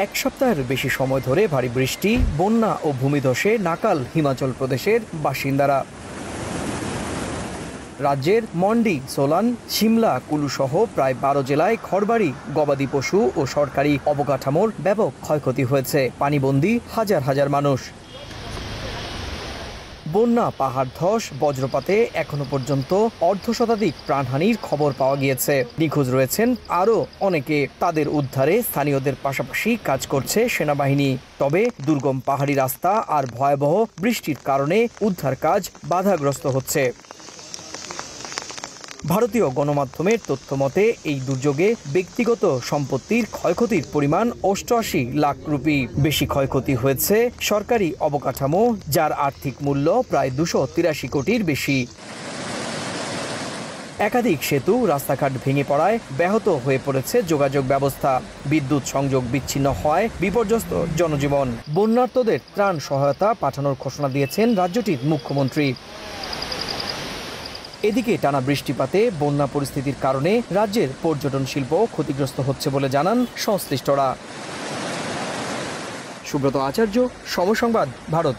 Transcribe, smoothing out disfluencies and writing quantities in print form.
এক সপ্তাহের বেশি সময় ধরে ভারী বৃষ্টি, বন্যা ও ভূমিধসে নাকাল হিমাচল প্রদেশের বাসিন্দারা। রাজ্যের মন্ডি, সোলান, শিমলা, কুলু সহ প্রায় ১২ জেলায় ঘরবাড়ি, গবাদি পশু ও সরকারি অবকাঠামোর ব্যাপক ক্ষয়ক্ষতি হয়েছে। পানিবন্দী হাজার হাজার মানুষ। বন্যা, পাহাড় ধস, বজ্রপাতে এখনো পর্যন্ত অর্ধশতাধিক প্রাণহানির খবর পাওয়া গিয়েছে। নিখোঁজ রয়েছেন আরও অনেকে। তাদের উদ্ধারে স্থানীয়দের পাশাপাশি কাজ করছে সেনাবাহিনী। তবে দুর্গম পাহাড়ি রাস্তা আর ভয়াবহ বৃষ্টির কারণে উদ্ধার কাজ বাধাগ্রস্ত হচ্ছে। ভারতীয় গণমাধ্যমের তথ্য মতে এই দুর্যোগে ব্যক্তিগত সম্পত্তির ক্ষয়ক্ষতির পরিমাণ ৮৮ লাখ রুপি। বেশি ক্ষয়ক্ষতি হয়েছে সরকারি অবকাঠামো, যার আর্থিক মূল্য প্রায় ২৮৩ কোটির বেশি। একাধিক সেতু, রাস্তাঘাট ভেঙে পড়ায় ব্যাহত হয়ে পড়েছে যোগাযোগ ব্যবস্থা। বিদ্যুৎ সংযোগ বিচ্ছিন্ন হওয়ায় বিপর্যস্ত জনজীবন। বন্যার্তদের ত্রাণ সহায়তা পাঠানোর ঘোষণা দিয়েছেন রাজ্যটির মুখ্যমন্ত্রী। এদিকে টানা বৃষ্টিপাতে বন্যা পরিস্থিতির কারণে রাজ্যের পর্যটন শিল্প ক্ষতিগ্রস্ত হচ্ছে বলে জানান সংশ্লিষ্টরা। সুব্রত আচার্য, সময় সংবাদ, ভারত।